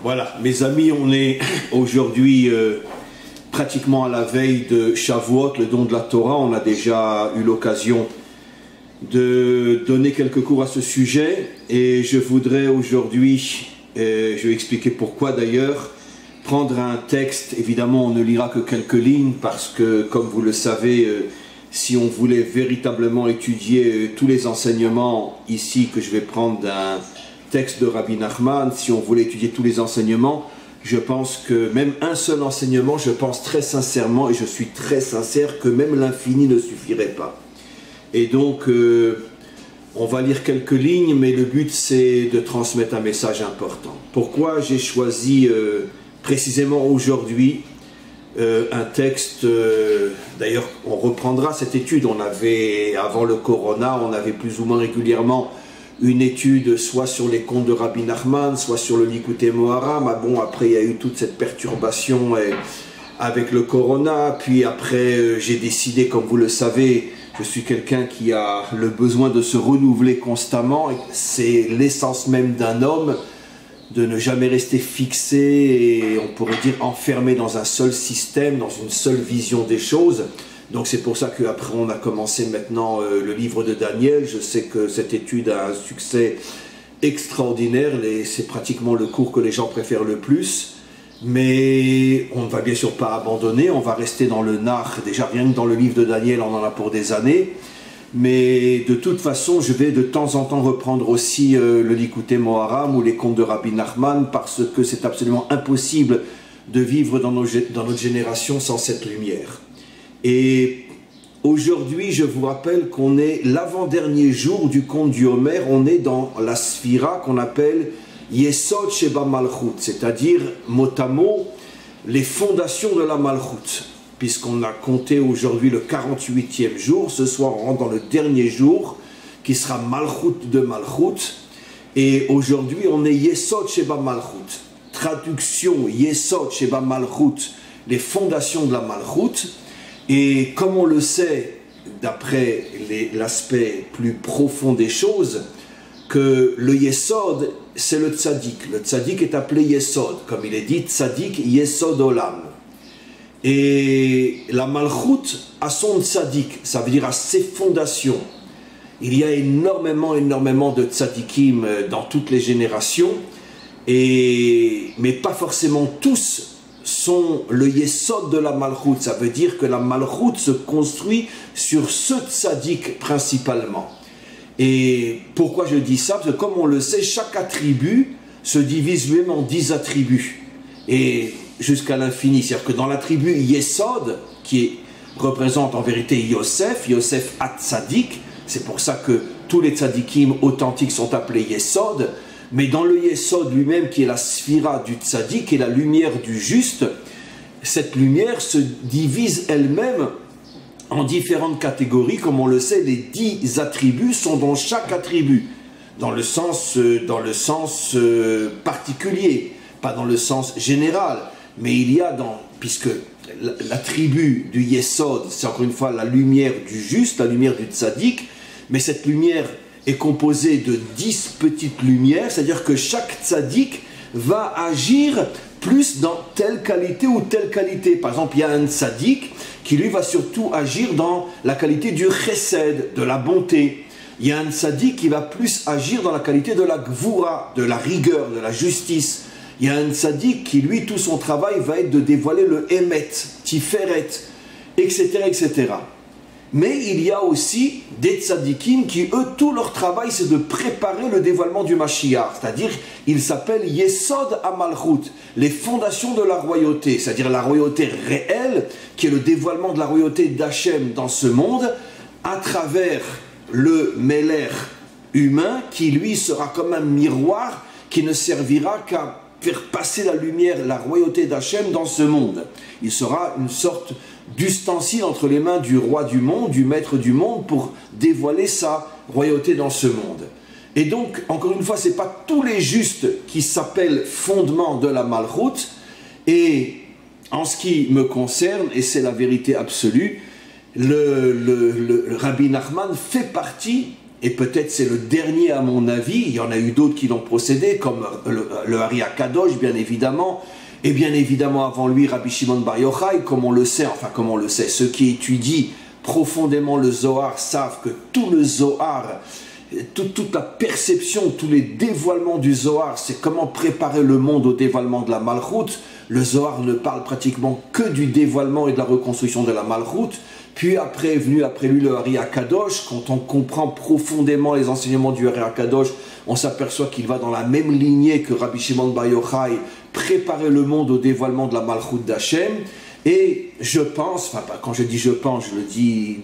Voilà, mes amis, on est aujourd'hui pratiquement à la veille de Shavuot, le don de la Torah. On a déjà eu l'occasion de donner quelques cours à ce sujet et je voudrais aujourd'hui, je vais expliquer pourquoi d'ailleurs, prendre un texte. Évidemment, on ne lira que quelques lignes parce que, comme vous le savez, si on voulait véritablement étudier tous les enseignements ici que je vais prendre d'un texte de Rabbi Nachman, si on voulait étudier tous les enseignements, je pense que même un seul enseignement, je pense très sincèrement, et je suis très sincère, que même l'infini ne suffirait pas. Et donc, on va lire quelques lignes, mais le but c'est de transmettre un message important. Pourquoi j'ai choisi précisément aujourd'hui un texte, d'ailleurs on reprendra cette étude, on avait, avant le Corona, on avait plus ou moins régulièrement une étude soit sur les contes de Rabbi Nachman, soit sur le Likutei Moharan. Mais bon, après il y a eu toute cette perturbation avec le Corona, puis après j'ai décidé, comme vous le savez, je suis quelqu'un qui a le besoin de se renouveler constamment, c'est l'essence même d'un homme, de ne jamais rester fixé et on pourrait dire enfermé dans un seul système, dans une seule vision des choses. Donc c'est pour ça qu'après on a commencé maintenant le livre de Daniel. Je sais que cette étude a un succès extraordinaire, c'est pratiquement le cours que les gens préfèrent le plus. Mais on ne va bien sûr pas abandonner, on va rester dans le Nach. Déjà rien que dans le livre de Daniel on en a pour des années. Mais de toute façon, je vais de temps en temps reprendre aussi le Likutei Moharan ou les contes de Rabbi Nachman, parce que c'est absolument impossible de vivre dans notre génération sans cette lumière. Et aujourd'hui, je vous rappelle qu'on est l'avant-dernier jour du conte du Homer, on est dans la sphira qu'on appelle Yesod Sheba Malchut, c'est-à-dire mot à mot, les fondations de la Malchut. Puisqu'on a compté aujourd'hui le 48e jour, ce soir on rentre dans le dernier jour, qui sera Malchut de Malchut, et aujourd'hui on est Yesod Sheba Malchut. Traduction Yesod Sheba Malchut, les fondations de la Malchut, et comme on le sait, d'après l'aspect plus profond des choses, que le Yesod, c'est le Tzadik. Le Tzadik est appelé Yesod, comme il est dit, Tzadik Yesod Olam. Et la Malchut a son tzaddik, ça veut dire à ses fondations. Il y a énormément de tzaddikim dans toutes les générations, mais pas forcément tous sont le yesod de la Malchut. Ça veut dire que la Malchut se construit sur ce tzaddik principalement. Et pourquoi je dis ça? Parce que comme on le sait, chaque attribut se divise lui-même en 10 attributs. Et jusqu'à l'infini, c'est-à-dire que dans l'attribut Yesod, qui représente en vérité Yosef at-Tzadik, c'est pour ça que tous les tzadikim authentiques sont appelés Yesod, mais dans le Yesod lui-même, qui est la sphira du Tzadik, et la lumière du juste, cette lumière se divise elle-même en différentes catégories. Comme on le sait, les 10 attributs sont dans chaque attribut, dans le sens particulier, pas dans le sens général. Mais il y a puisque l'attribut du Yesod, c'est encore une fois la lumière du juste, la lumière du tzaddik, mais cette lumière est composée de 10 petites lumières, c'est-à-dire que chaque tzaddik va agir plus dans telle qualité ou telle qualité. Par exemple, il y a un tzaddik qui lui va surtout agir dans la qualité du chesed, de la bonté. Il y a un tzaddik qui va plus agir dans la qualité de la gvura, de la rigueur, de la justice. Il y a un tzaddik qui, lui, tout son travail va être de dévoiler le Emet, Tiferet, etc., etc. Mais il y a aussi des tzaddikim qui, eux, tout leur travail, c'est de préparer le dévoilement du Mashiach. C'est-à-dire, ils s'appellent Yesod HaMalchut, les fondations de la royauté. C'est-à-dire la royauté réelle, qui est le dévoilement de la royauté d'Hachem dans ce monde, à travers le Meler humain, qui, lui, sera comme un miroir qui ne servira qu'à faire passer la lumière, la royauté d'Hachem dans ce monde. Il sera une sorte d'ustensile entre les mains du roi du monde, du maître du monde, pour dévoiler sa royauté dans ce monde. Et donc, encore une fois, ce n'est pas tous les justes qui s'appellent fondement de la Malchut. Et en ce qui me concerne, et c'est la vérité absolue, le Rabbi Nachman fait partie et peut-être c'est le dernier à mon avis, il y en a eu d'autres qui l'ont procédé, comme le Ari HaKadosh, bien évidemment, et bien évidemment avant lui Rabbi Shimon Bar Yochai, comme on le sait, ceux qui étudient profondément le Zohar savent que tout le Zohar, toute la perception, tous les dévoilements du Zohar, c'est comment préparer le monde au dévoilement de la Malchut. Le Zohar ne parle pratiquement que du dévoilement et de la reconstruction de la Malchut. Puis après est venu après lui le Ari HaKadosh. Quand on comprend profondément les enseignements du Ari HaKadosh, on s'aperçoit qu'il va dans la même lignée que Rabbi Shimon Bar Yochai, préparer le monde au dévoilement de la Malchut d'Hachem. Et je pense, enfin quand je dis je pense, je le dis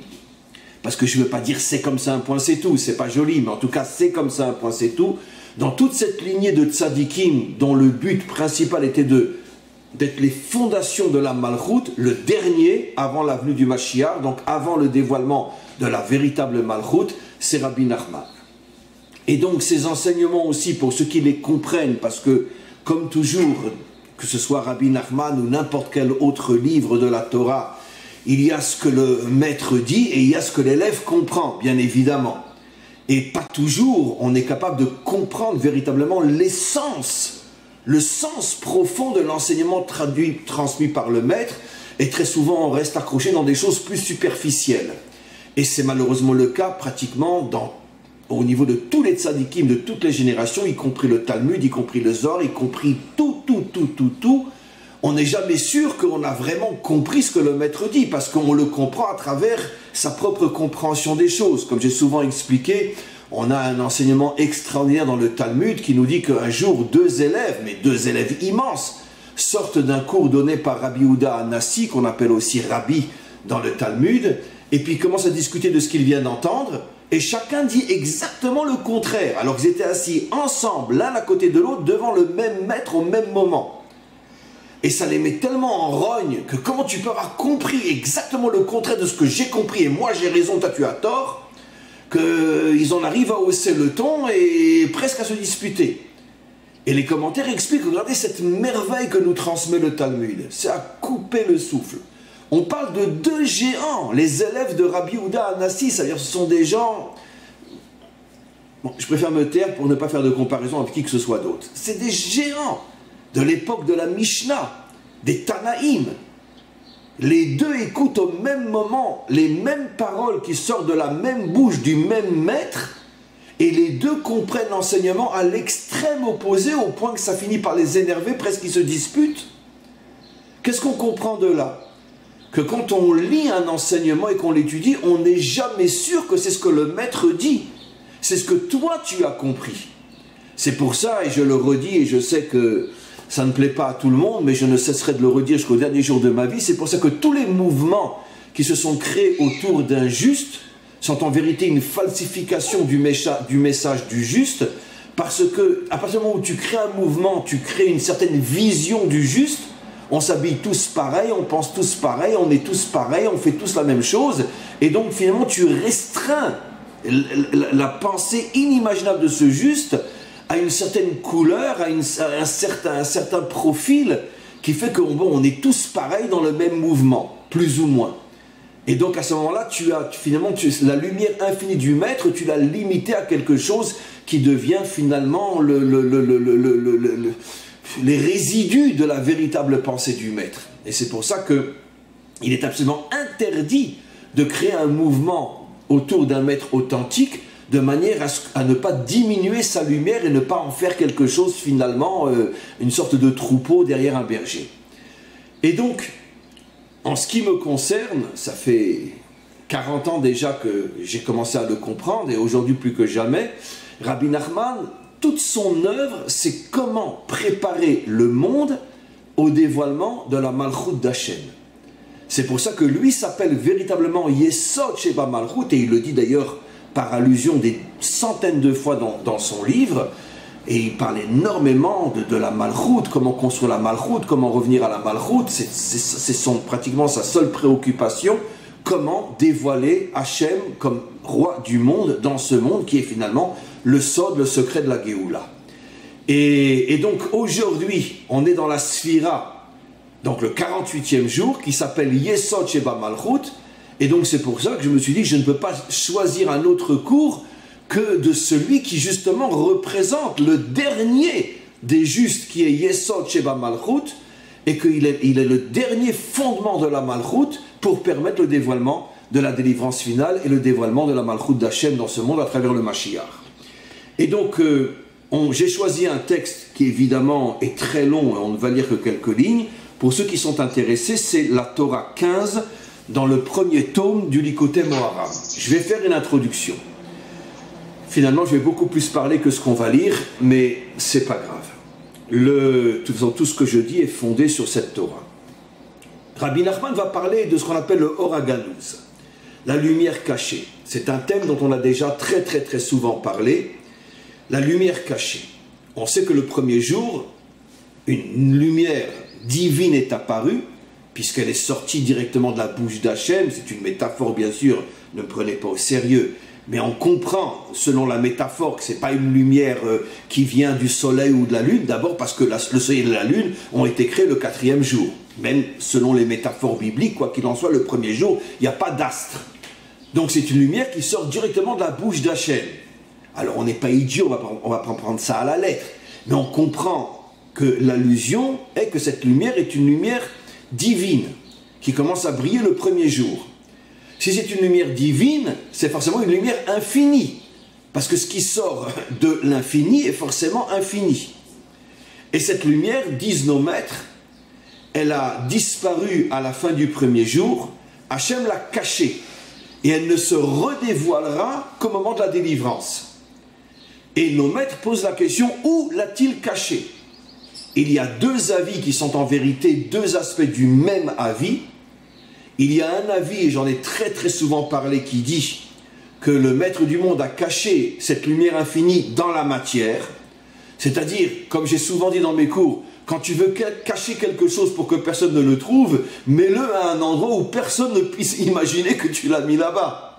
parce que je ne veux pas dire c'est comme ça un point c'est tout, c'est pas joli, mais en tout cas c'est comme ça un point c'est tout. Dans toute cette lignée de tzadikim dont le but principal était d'être les fondations de la Malchut, le dernier avant la venue du Mashiach, donc avant le dévoilement de la véritable Malchut, c'est Rabbi Nachman. Et donc ces enseignements aussi, pour ceux qui les comprennent, parce que comme toujours, que ce soit Rabbi Nachman ou n'importe quel autre livre de la Torah, il y a ce que le maître dit et il y a ce que l'élève comprend, bien évidemment. Et pas toujours on est capable de comprendre véritablement l'essence, le sens profond de l'enseignement transmis par le maître, et très souvent on reste accroché dans des choses plus superficielles. Et c'est malheureusement le cas pratiquement au niveau de tous les tzadikim, de toutes les générations, y compris le Talmud, y compris le Zohar, y compris tout. On n'est jamais sûr qu'on a vraiment compris ce que le maître dit, parce qu'on le comprend à travers sa propre compréhension des choses. Comme j'ai souvent expliqué, on a un enseignement extraordinaire dans le Talmud qui nous dit qu'un jour, deux élèves immenses, sortent d'un cours donné par Rabbi Yehuda Hanassi, qu'on appelle aussi Rabbi dans le Talmud, et puis ils commencent à discuter de ce qu'ils viennent d'entendre, et chacun dit exactement le contraire, alors qu'ils étaient assis ensemble, l'un à côté de l'autre, devant le même maître au même moment. Et ça les met tellement en rogne que comment tu peux avoir compris exactement le contraire de ce que j'ai compris, et moi j'ai raison, toi tu as tort, qu'ils en arrivent à hausser le ton et presque à se disputer. Et les commentaires expliquent, regardez cette merveille que nous transmet le Talmud, c'est à couper le souffle. On parle de deux géants, les élèves de Rabbi Yehuda Hanassi, c'est-à-dire ce sont des gens... Bon, je préfère me taire pour ne pas faire de comparaison avec qui que ce soit d'autre. C'est des géants de l'époque de la Mishnah, des Tanaïm. Les deux écoutent au même moment les mêmes paroles qui sortent de la même bouche du même maître, et les deux comprennent l'enseignement à l'extrême opposé, au point que ça finit par les énerver, presque qu'ils se disputent. Qu'est-ce qu'on comprend de là? Que quand on lit un enseignement et qu'on l'étudie, on n'est jamais sûr que c'est ce que le maître dit. C'est ce que toi tu as compris. C'est pour ça, et je le redis, et je sais que ça ne plaît pas à tout le monde, mais je ne cesserai de le redire jusqu'au dernier jour de ma vie, c'est pour ça que tous les mouvements qui se sont créés autour d'un juste sont en vérité une falsification du message du juste, parce que à partir du moment où tu crées un mouvement, tu crées une certaine vision du juste, on s'habille tous pareil, on pense tous pareil, on est tous pareils, on fait tous la même chose, et donc finalement tu restreins la pensée inimaginable de ce juste à une certaine couleur, à un certain profil qui fait qu'on est tous pareils dans le même mouvement, plus ou moins. Et donc à ce moment-là, la lumière infinie du maître, tu l'as limitée à quelque chose qui devient finalement les résidus de la véritable pensée du maître. Et c'est pour ça qu'il est absolument interdit de créer un mouvement autour d'un maître authentique de manière à ne pas diminuer sa lumière et ne pas en faire quelque chose finalement, une sorte de troupeau derrière un berger. Et donc, en ce qui me concerne, ça fait 40 ans déjà que j'ai commencé à le comprendre, et aujourd'hui plus que jamais, Rabbi Nachman, toute son œuvre, c'est comment préparer le monde au dévoilement de la Malchut d'Hachem. C'est pour ça que lui s'appelle véritablement Yesod Sheba Malchut, et il le dit d'ailleurs par allusion des centaines de fois dans son livre, et il parle énormément de la Malchut, comment construire la Malchut, comment revenir à la Malchut, c'est pratiquement sa seule préoccupation, comment dévoiler Hachem comme roi du monde, dans ce monde qui est finalement le sod, le secret de la Géoula. Et donc aujourd'hui, on est dans la Sphira, donc le 48e jour, qui s'appelle Yesod Sheba Malchut, et donc c'est pour ça que je me suis dit que je ne peux pas choisir un autre cours que de celui qui justement représente le dernier des justes, qui est Yesod Sheba Malchut, et qu'il est le dernier fondement de la Malchut pour permettre le dévoilement de la délivrance finale et le dévoilement de la Malchut d'Hachem dans ce monde à travers le Mashiach. Et donc, j'ai choisi un texte qui évidemment est très long, et on ne va lire que quelques lignes. Pour ceux qui sont intéressés, c'est la Torah 15, dans le premier tome du Likutei Moharan. Je vais faire une introduction. Finalement, je vais beaucoup plus parler que ce qu'on va lire, mais c'est pas grave. Tout ce que je dis est fondé sur cette Torah. Rabbi Nachman va parler de ce qu'on appelle le Or HaGanuz, la lumière cachée. C'est un thème dont on a déjà très souvent parlé, la lumière cachée. On sait que le premier jour, une lumière divine est apparue, puisqu'elle est sortie directement de la bouche d'Hachem. C'est une métaphore, bien sûr, ne me prenez pas au sérieux, mais on comprend, selon la métaphore, que ce n'est pas une lumière qui vient du soleil ou de la lune, d'abord parce que le soleil et la lune ont été créés le 4e jour. Même selon les métaphores bibliques, quoi qu'il en soit, le premier jour, il n'y a pas d'astre. Donc c'est une lumière qui sort directement de la bouche d'Hachem. Alors on n'est pas idiot, on va pas prendre ça à la lettre, mais on comprend que l'allusion est que cette lumière est une lumière divine, qui commence à briller le premier jour. Si c'est une lumière divine, c'est forcément une lumière infinie, parce que ce qui sort de l'infini est forcément infini. Et cette lumière, disent nos maîtres, elle a disparu à la fin du premier jour, Hachem l'a cachée, et elle ne se redévoilera qu'au moment de la délivrance. Et nos maîtres posent la question, où l'a-t-il cachée? Il y a deux avis qui sont en vérité deux aspects du même avis. Il y a un avis, et j'en ai très souvent parlé, qui dit que le maître du monde a caché cette lumière infinie dans la matière. C'est-à-dire, comme j'ai souvent dit dans mes cours, quand tu veux cacher quelque chose pour que personne ne le trouve, mets-le à un endroit où personne ne puisse imaginer que tu l'as mis là-bas.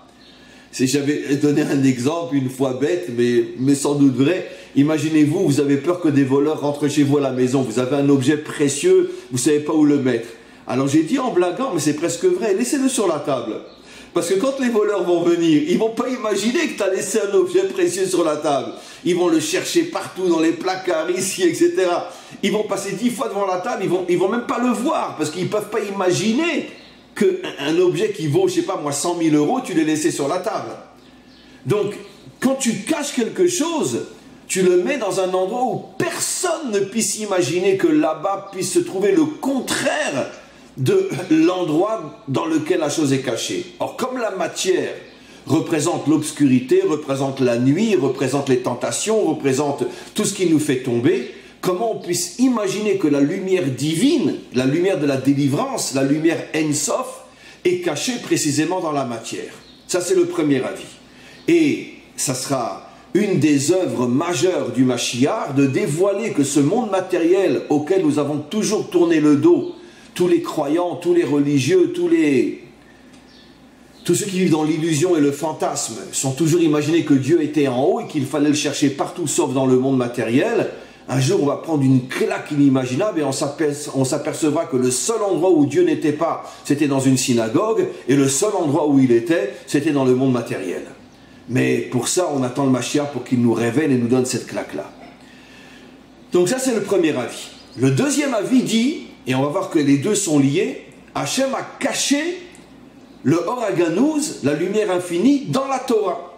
J'avais donné un exemple, une fois bête, mais sans doute vrai. Imaginez-vous, vous avez peur que des voleurs rentrent chez vous à la maison. Vous avez un objet précieux, vous ne savez pas où le mettre. Alors j'ai dit en blaguant, mais c'est presque vrai, laissez-le sur la table. Parce que quand les voleurs vont venir, ils ne vont pas imaginer que tu as laissé un objet précieux sur la table. Ils vont le chercher partout, dans les placards, ici, etc. Ils vont passer 10 fois devant la table, ils vont même pas le voir, parce qu'ils ne peuvent pas imaginer qu'un objet qui vaut, je sais pas moi, 100 000 euros, tu l'as laissé sur la table. Donc, quand tu caches quelque chose, tu le mets dans un endroit où personne ne puisse imaginer que là-bas puisse se trouver le contraire de l'endroit dans lequel la chose est cachée. Or, comme la matière représente l'obscurité, représente la nuit, représente les tentations, représente tout ce qui nous fait tomber, comment on puisse imaginer que la lumière divine, la lumière de la délivrance, la lumière En Sof, est cachée précisément dans la matière? Ça, c'est le premier avis. Et ça sera une des œuvres majeures du Mashiach, de dévoiler que ce monde matériel auquel nous avons toujours tourné le dos, tous les croyants, tous les religieux, tous ceux qui vivent dans l'illusion et le fantasme, sont toujours imaginés que Dieu était en haut et qu'il fallait le chercher partout sauf dans le monde matériel. Un jour, on va prendre une claque inimaginable et on s'apercevra que le seul endroit où Dieu n'était pas, c'était dans une synagogue, et le seul endroit où il était, c'était dans le monde matériel. Mais pour ça, on attend le Mashiach pour qu'il nous révèle et nous donne cette claque-là. Donc ça, c'est le premier avis. Le deuxième avis dit, et on va voir que les deux sont liés, Hachem a caché le Or HaGanuz, la lumière infinie, dans la Torah.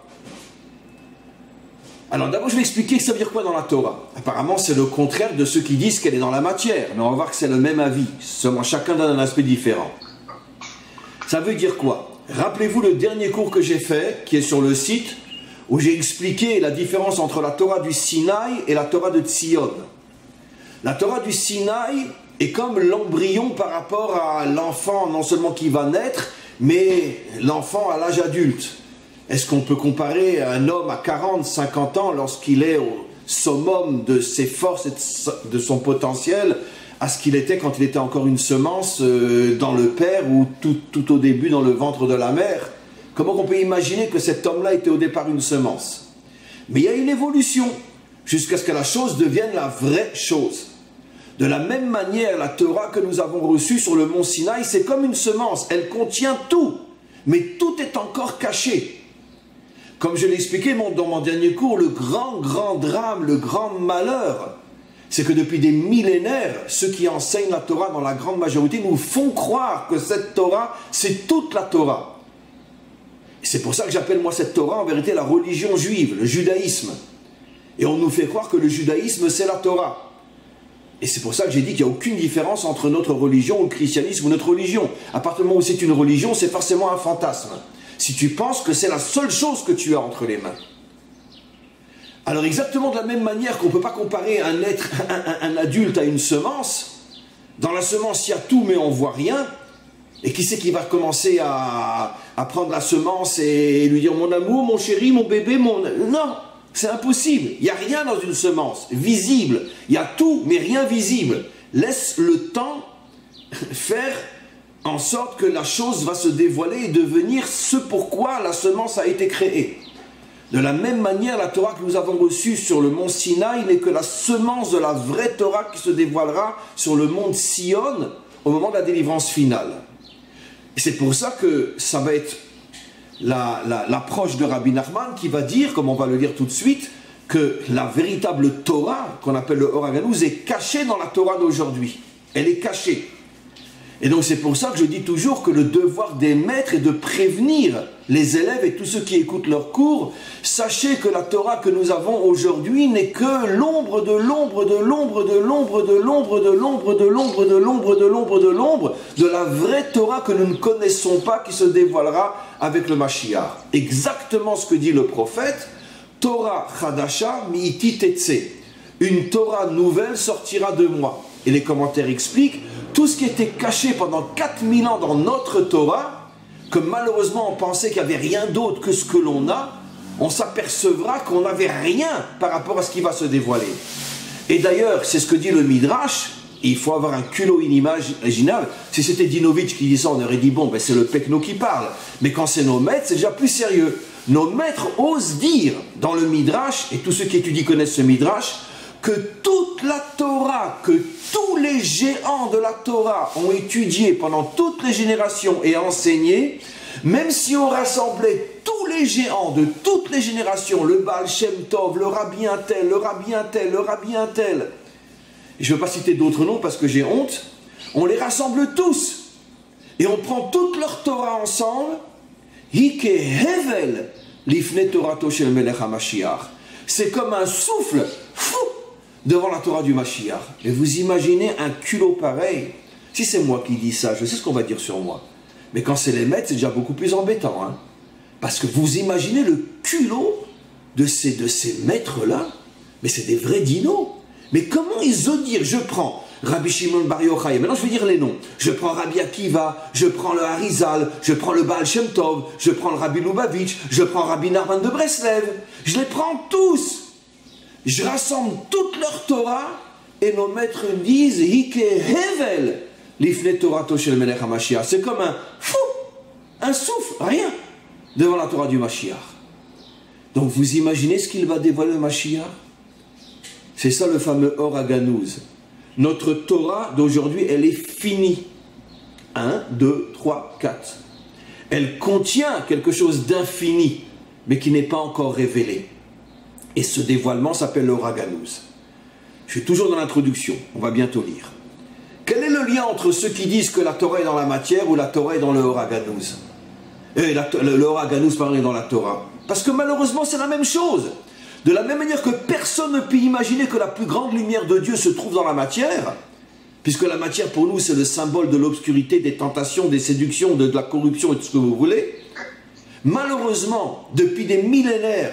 Alors d'abord, je vais expliquer ça veut dire quoi dans la Torah. Apparemment, c'est le contraire de ceux qui disent qu'elle est dans la matière. Mais on va voir que c'est le même avis. Seulement, chacun donne un aspect différent. Ça veut dire quoi? Rappelez-vous le dernier cours que j'ai fait, qui est sur le site, où j'ai expliqué la différence entre la Torah du Sinaï et la Torah de Tzion. La Torah du Sinaï est comme l'embryon par rapport à l'enfant, non seulement qui va naître, mais l'enfant à l'âge adulte. Est-ce qu'on peut comparer un homme à 40, 50 ans, lorsqu'il est au summum de ses forces et de son potentiel, à ce qu'il était quand il était encore une semence dans le père ou tout au début dans le ventre de la mère? Comment on peut imaginer que cet homme-là était au départ une semence? Mais il y a une évolution, jusqu'à ce que la chose devienne la vraie chose. De la même manière, la Torah que nous avons reçue sur le mont Sinaï, c'est comme une semence, elle contient tout, mais tout est encore caché. Comme je l'ai expliqué dans mon dernier cours, le grand drame, le grand malheur, c'est que depuis des millénaires, ceux qui enseignent la Torah dans la grande majorité nous font croire que cette Torah, c'est toute la Torah. C'est pour ça que j'appelle moi cette Torah en vérité la religion juive, le judaïsme. Et on nous fait croire que le judaïsme c'est la Torah. Et c'est pour ça que j'ai dit qu'il n'y a aucune différence entre notre religion ou le christianisme ou notre religion. À partir du moment où c'est une religion, c'est forcément un fantasme. Si tu penses que c'est la seule chose que tu as entre les mains. Alors exactement de la même manière qu'on ne peut pas comparer un adulte à une semence, dans la semence il y a tout mais on ne voit rien, et qui c'est qui va commencer à prendre la semence et lui dire mon amour, mon chéri, mon bébé, mon... Non, c'est impossible, il n'y a rien dans une semence, visible, il y a tout mais rien visible. Laisse le temps faire en sorte que la chose va se dévoiler et devenir ce pourquoi la semence a été créée. De la même manière, la Torah que nous avons reçue sur le mont Sinaï n'est que la semence de la vraie Torah qui se dévoilera sur le mont Sion au moment de la délivrance finale. Et c'est pour ça que ça va être l'approche de Rabbi Nachman qui va dire, comme on va le lire tout de suite, que la véritable Torah, qu'on appelle le Or HaGanuz, est cachée dans la Torah d'aujourd'hui. Elle est cachée. Et donc c'est pour ça que je dis toujours que le devoir des maîtres est de prévenir les élèves et tous ceux qui écoutent leurs cours. Sachez que la Torah que nous avons aujourd'hui n'est que l'ombre de l'ombre de l'ombre de l'ombre de l'ombre de l'ombre de l'ombre de l'ombre de l'ombre de l'ombre de la vraie Torah que nous ne connaissons pas qui se dévoilera avec le Mashiach. Exactement ce que dit le prophète. Torah Chadasha mi'iti tetse. Une Torah nouvelle sortira de moi. Et les commentaires expliquent tout ce qui était caché pendant 4000 ans dans notre Torah, que malheureusement on pensait qu'il n'y avait rien d'autre que ce que l'on a, on s'apercevra qu'on n'avait rien par rapport à ce qui va se dévoiler. Et d'ailleurs, c'est ce que dit le Midrash, il faut avoir un culot inimaginable. Si c'était Dinovitch qui dit ça, on aurait dit bon, ben c'est le Pekno qui parle. Mais quand c'est nos maîtres, c'est déjà plus sérieux. Nos maîtres osent dire dans le Midrash, et tous ceux qui étudient connaissent ce Midrash, que toute la Torah, que tous les géants de la Torah ont étudié pendant toutes les générations et enseigné, même si on rassemblait tous les géants de toutes les générations, le Baal Shem Tov, le Rabbi Untel, le Rabbi Untel, le Rabbi Untel, je ne veux pas citer d'autres noms parce que j'ai honte, on les rassemble tous, et on prend toute leur Torah ensemble, Hike Hevel, Lifne Torato Shel Melech HaMashiach. C'est comme un souffle, fou, devant la Torah du Mashiach. Et vous imaginez un culot pareil? Si c'est moi qui dis ça, je sais ce qu'on va dire sur moi. Mais quand c'est les maîtres, c'est déjà beaucoup plus embêtant. Hein? Parce que vous imaginez le culot de ces maîtres-là. Mais c'est des vrais dinos. Mais comment ils osent dire, je prends Rabbi Shimon Bar Yochai, maintenant je vais dire les noms. Je prends Rabbi Akiva, je prends le Harizal, je prends le Baal Shem Tov, je prends le Rabbi Lubavitch, je prends Rabbi Narman de Breslev. Je les prends tous. Je rassemble toute leur Torah et nos maîtres disent Hike Hevel Lifne Torato Shel Melech HaMashiach. C'est comme un fou, un souffle, rien, devant la Torah du Mashiach. Donc vous imaginez ce qu'il va dévoiler le Mashiach? C'est ça le fameux Or HaGanuz. Notre Torah d'aujourd'hui, elle est finie. 1, 2, 3, 4. Elle contient quelque chose d'infini, mais qui n'est pas encore révélé. Et ce dévoilement s'appelle le Or HaGanuz. Je suis toujours dans l'introduction, on va bientôt lire. Quel est le lien entre ceux qui disent que la Torah est dans la matière ou la Torah est dans le Or HaGanuz? Le Or HaGanuz, pardon, est dans la Torah. Parce que malheureusement, c'est la même chose. De la même manière que personne ne peut imaginer que la plus grande lumière de Dieu se trouve dans la matière, puisque la matière pour nous c'est le symbole de l'obscurité, des tentations, des séductions, de la corruption et tout ce que vous voulez. Malheureusement, depuis des millénaires,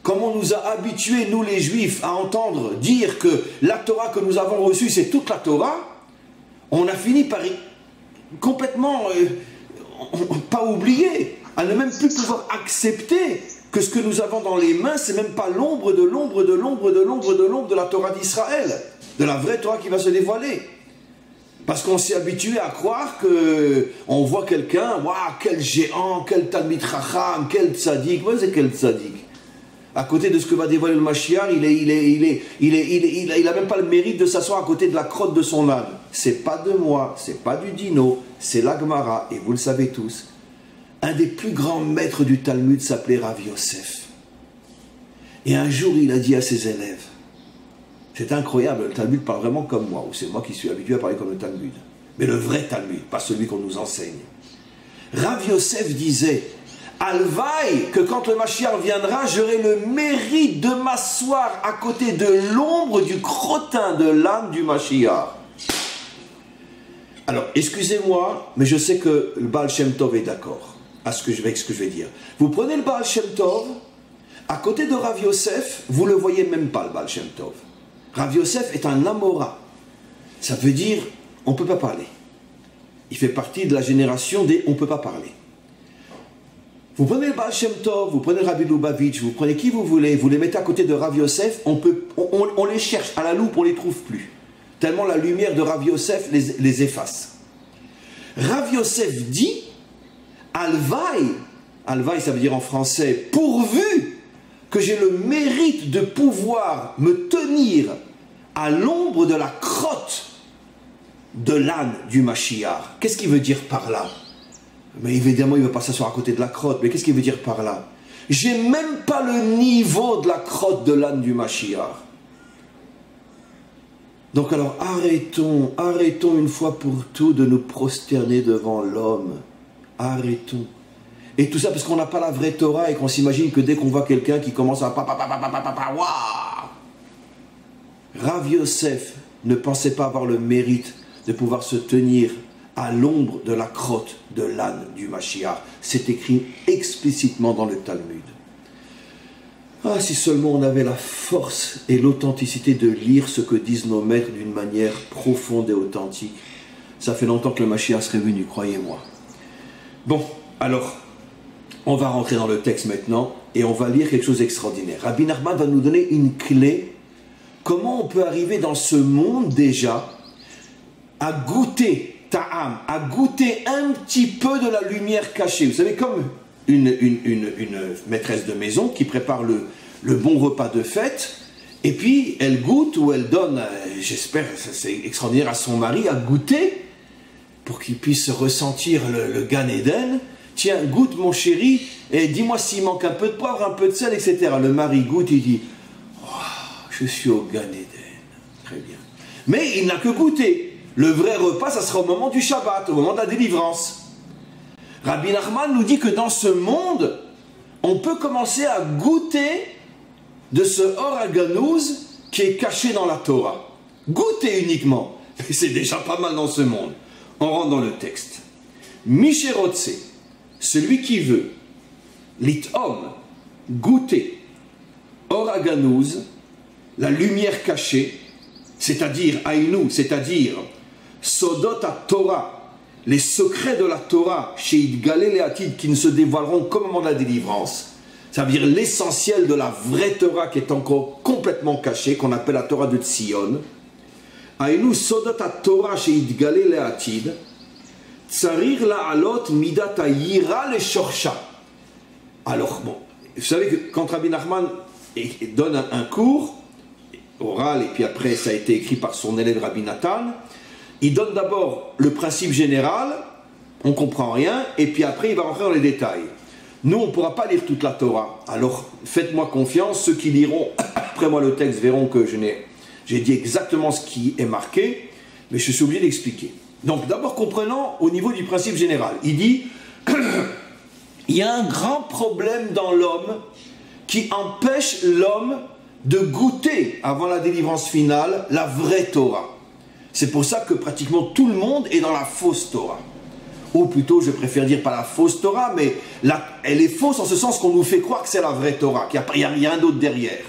comme on nous a habitués, nous les Juifs, à entendre dire que la Torah que nous avons reçue c'est toute la Torah, on a fini par complètement pas oublier, à ne même plus pouvoir accepter que ce que nous avons dans les mains, c'est même pas l'ombre de l'ombre de l'ombre de l'ombre de l'ombre de la Torah d'Israël, de la vraie Torah qui va se dévoiler. Parce qu'on s'est habitué à croire que on voit quelqu'un, waouh, quel géant, quel Talmid Chacham, quel tzaddik, ouais, c'est quel tzaddik. À côté de ce que va dévoiler le Mashiach, il a même pas le mérite de s'asseoir à côté de la crotte de son âne. C'est pas de moi, c'est pas du Dino, c'est la Gemara, et vous le savez tous. un des plus grands maîtres du Talmud s'appelait Rav Yosef. Et un jour, il a dit à ses élèves, c'est incroyable, le Talmud parle vraiment comme moi, ou c'est moi qui suis habitué à parler comme le Talmud, mais le vrai Talmud, pas celui qu'on nous enseigne. Rav Yosef disait, Alvaï, que quand le Mashiach viendra, j'aurai le mérite de m'asseoir à côté de l'ombre du crottin de l'âne du Mashiach. Alors, excusez-moi, mais je sais que le Baal Shem Tov est d'accord avec ce que je vais dire. Vous prenez le Baal Shem Tov, à côté de Rav Yosef, vous ne le voyez même pas, le Baal Shem Tov. Rav Yosef est un Amora. Ça veut dire, on ne peut pas parler. Il fait partie de la génération des on ne peut pas parler. Vous prenez le Baal Shem Tov, vous prenez Rabbi Lubavitch, vous prenez qui vous voulez, vous les mettez à côté de Rav Yosef, on les cherche à la loupe, on ne les trouve plus. Tellement la lumière de Rav Yosef les efface. Rav Yosef dit, Alvaï ça veut dire en français, pourvu que j'ai le mérite de pouvoir me tenir à l'ombre de la crotte de l'âne du Mashiach. Qu'est-ce qu'il veut dire par là? Mais évidemment, il ne veut pas s'asseoir à côté de la crotte. Mais qu'est-ce qu'il veut dire par là? J'ai même pas le niveau de la crotte de l'âne du Mashiach. Donc alors, arrêtons une fois pour toutes de nous prosterner devant l'homme. Arrêtons. Et tout ça parce qu'on n'a pas la vraie Torah et qu'on s'imagine que dès qu'on voit quelqu'un qui commence à waouh! Rav Yosef ne pensait pas avoir le mérite de pouvoir se tenir à l'ombre de la crotte de l'âne du Mashiach. C'est écrit explicitement dans le Talmud. Ah, si seulement on avait la force et l'authenticité de lire ce que disent nos maîtres d'une manière profonde et authentique. Ça fait longtemps que le Mashiach serait venu, croyez-moi. Bon, alors, on va rentrer dans le texte maintenant et on va lire quelque chose d'extraordinaire. Rabbi Nachman va nous donner une clé. Comment on peut arriver dans ce monde déjà à goûter ta'am, à goûter un petit peu de la lumière cachée. Vous savez, comme une maîtresse de maison qui prépare le bon repas de fête, et puis elle goûte ou elle donne, j'espère, c'est extraordinaire, à son mari à goûter, pour qu'il puisse ressentir le Gan Eden. Tiens, goûte mon chéri, et dis-moi s'il manque un peu de poivre, un peu de sel, etc. Le mari goûte, il dit, oh, je suis au Gan Eden. Très bien. Mais il n'a que goûté. Le vrai repas, ça sera au moment du Shabbat, au moment de la délivrance. Rabbi Nachman nous dit que dans ce monde, on peut commencer à goûter de ce Or HaGanouz qui est caché dans la Torah. Goûter uniquement. Mais c'est déjà pas mal dans ce monde. On rentre dans le texte. Misherotse, celui qui veut, l'ithom, goûter, Or HaGanouz, la lumière cachée, c'est-à-dire Aïnou, c'est-à-dire Sodot Torah, les secrets de la Torah, chez Idgalé Leatid, qui ne se dévoileront qu'au moment de la délivrance. Ça veut dire l'essentiel de la vraie Torah qui est encore complètement cachée, qu'on appelle la Torah de Tzion. Aïnou Sodot Torah chez Idgalé Leatid, Tsarir La'alot Midat Yira le Shorsha. Alors, bon, vous savez que quand Rabbi Nachman donne un cours oral, et puis après ça a été écrit par son élève Rabbi Nathan, il donne d'abord le principe général, on ne comprend rien, et puis après il va rentrer dans les détails. Nous, on ne pourra pas lire toute la Torah, alors faites-moi confiance, ceux qui liront après moi le texte verront que j'ai dit exactement ce qui est marqué, mais je suis obligé d'expliquer. Donc d'abord comprenons au niveau du principe général. Il dit, il y a un grand problème dans l'homme qui empêche l'homme de goûter, avant la délivrance finale, la vraie Torah. C'est pour ça que pratiquement tout le monde est dans la fausse Torah. Ou plutôt, je préfère dire pas la fausse Torah, mais elle est fausse en ce sens qu'on nous fait croire que c'est la vraie Torah, qu'il n'y a rien d'autre derrière.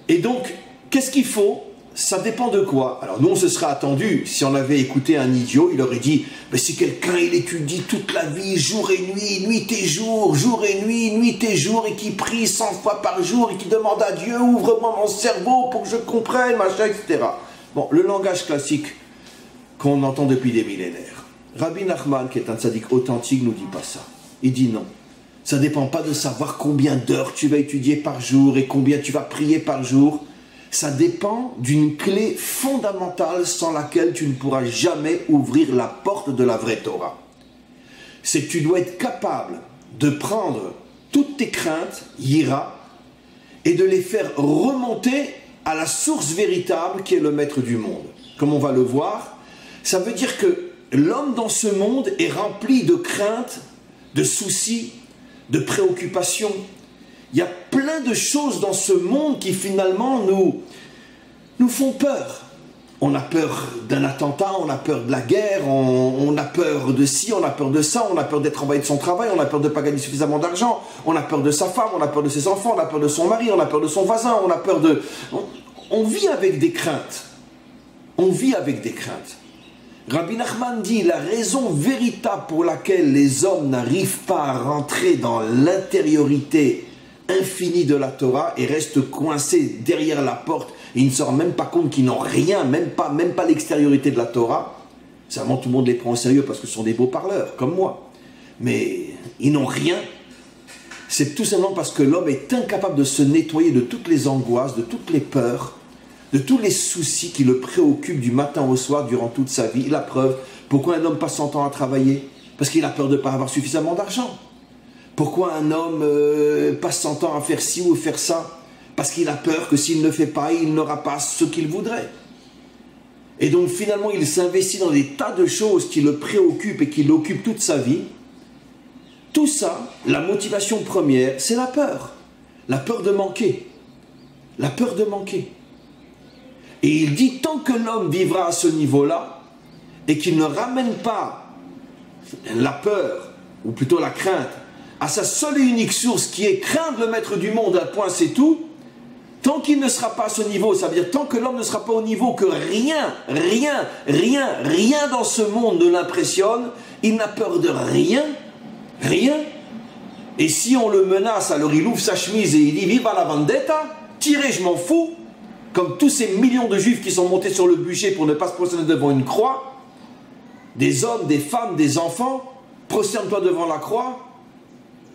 Et donc, qu'est-ce qu'il faut? Ça dépend de quoi. Alors nous, on se serait attendu, si on avait écouté un idiot, il aurait dit, mais si quelqu'un, il étudie toute la vie, jour et nuit et jour et nuit et jour, et qui prie 100 fois par jour, et qui demande à Dieu, ouvre-moi mon cerveau pour que je comprenne, machin, etc. Bon, le langage classique qu'on entend depuis des millénaires. Rabbi Nachman, qui est un tzaddik authentique, nous dit pas ça. Il dit non. Ça ne dépend pas de savoir combien d'heures tu vas étudier par jour et combien tu vas prier par jour. Ça dépend d'une clé fondamentale sans laquelle tu ne pourras jamais ouvrir la porte de la vraie Torah. c'est que tu dois être capable de prendre toutes tes craintes, Yira, et de les faire remonter à la source véritable qui est le maître du monde. Comme on va le voir, ça veut dire que l'homme dans ce monde est rempli de craintes, de soucis, de préoccupations. Il y a plein de choses dans ce monde qui finalement nous font peur. On a peur d'un attentat, on a peur de la guerre, on a peur de ci, on a peur de ça, on a peur d'être envahi de son travail, on a peur de ne pas gagner suffisamment d'argent, on a peur de sa femme, on a peur de ses enfants, on a peur de son mari, on a peur de son voisin, on a peur de... On vit avec des craintes. On vit avec des craintes. Rabbi Nachman dit, la raison véritable pour laquelle les hommes n'arrivent pas à rentrer dans l'intériorité infinie de la Torah et restent coincés derrière la porte, et ils ne se rendent même pas compte qu'ils n'ont rien, même pas l'extériorité de la Torah. Seulement tout le monde les prend au sérieux parce que ce sont des beaux parleurs, comme moi. Mais ils n'ont rien. C'est tout simplement parce que l'homme est incapable de se nettoyer de toutes les angoisses, de toutes les peurs, de tous les soucis qui le préoccupent du matin au soir durant toute sa vie. La preuve, pourquoi un homme passe son temps à travailler? Parce qu'il a peur de ne pas avoir suffisamment d'argent. Pourquoi un homme passe son temps à faire ci ou faire ça? Parce qu'il a peur que s'il ne fait pas, il n'aura pas ce qu'il voudrait. Et donc finalement, il s'investit dans des tas de choses qui le préoccupent et qui l'occupent toute sa vie. Tout ça, la motivation première, c'est la peur. La peur de manquer. La peur de manquer. Et il dit, tant que l'homme vivra à ce niveau-là, et qu'il ne ramène pas la peur, ou plutôt la crainte, à sa seule et unique source qui est craindre le maître du monde, un point c'est tout, tant qu'il ne sera pas à ce niveau, ça veut dire tant que l'homme ne sera pas au niveau que rien dans ce monde ne l'impressionne, il n'a peur de rien, et si on le menace, alors il ouvre sa chemise et il dit « Viva la vendetta », tirez, je m'en fous, comme tous ces millions de juifs qui sont montés sur le bûcher pour ne pas se prosterner devant une croix, des hommes, des femmes, des enfants, prosterne-toi devant la croix.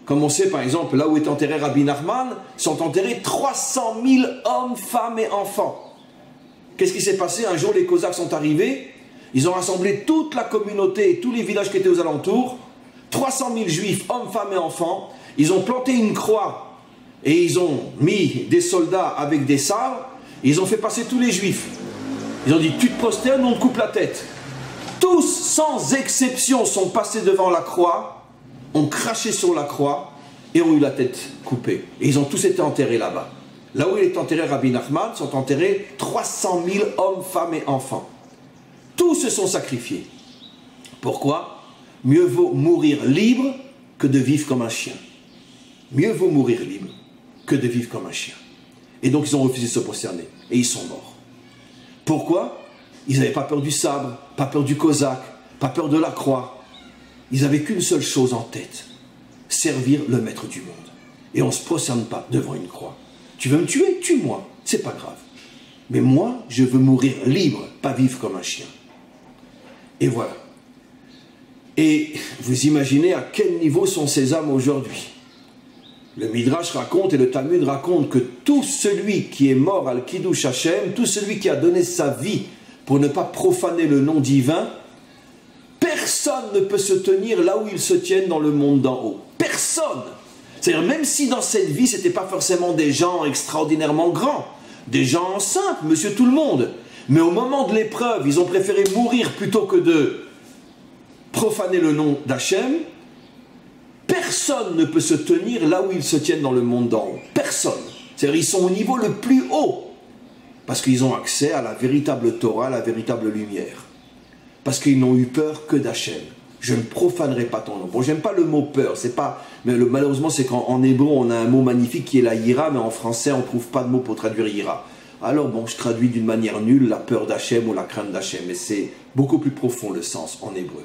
Comme on sait par exemple, là où est enterré Rabbi Nachman, sont enterrés 300 000 hommes, femmes et enfants. Qu'est-ce qui s'est passé? Un jour les Cosaques sont arrivés, ils ont rassemblé toute la communauté et tous les villages qui étaient aux alentours, 300 000 juifs, hommes, femmes et enfants, ils ont planté une croix et ils ont mis des soldats avec des sabres, ils ont fait passer tous les juifs. Ils ont dit, tu te prosternes, on te coupe la tête. Tous, sans exception, sont passés devant la croix, ont craché sur la croix et ont eu la tête coupée. Et ils ont tous été enterrés là-bas. Là où il est enterré Rabbi Nachman, sont enterrés 300 000 hommes, femmes et enfants. Tous se sont sacrifiés. Pourquoi? Mieux vaut mourir libre que de vivre comme un chien. Mieux vaut mourir libre que de vivre comme un chien. Et donc ils ont refusé de se prosterner. Et ils sont morts. Pourquoi? Ils n'avaient pas peur du sabre, pas peur du cosaque, pas peur de la croix. Ils n'avaient qu'une seule chose en tête. Servir le maître du monde. Et on ne se prosterne pas devant une croix. Tu veux me tuer? Tue-moi. C'est pas grave. Mais moi, je veux mourir libre, pas vivre comme un chien. Et voilà. Et vous imaginez à quel niveau sont ces âmes aujourd'hui. Le Midrash raconte et le Talmud raconte que tout celui qui est mort al Kiddush Hashem, tout celui qui a donné sa vie pour ne pas profaner le nom divin, personne ne peut se tenir là où ils se tiennent dans le monde d'en haut. Personne. C'est-à-dire même si dans cette vie, ce n'était pas forcément des gens extraordinairement grands, des gens simples, monsieur tout le monde. Mais au moment de l'épreuve, ils ont préféré mourir plutôt que de profaner le nom d'Hachem. Personne ne peut se tenir là où ils se tiennent dans le monde d'en haut. Personne. C'est-à-dire ils sont au niveau le plus haut. Parce qu'ils ont accès à la véritable Torah, à la véritable lumière. Parce qu'ils n'ont eu peur que d'Hachem. Je ne profanerai pas ton nom. Bon, j'aime pas le mot peur, c'est pas... Mais malheureusement, c'est qu'en hébreu, on a un mot magnifique qui est la yira, mais en français, on ne trouve pas de mot pour traduire yira. Alors bon, je traduis d'une manière nulle la peur d'Hachem ou la crainte d'Hachem, mais c'est beaucoup plus profond le sens en hébreu.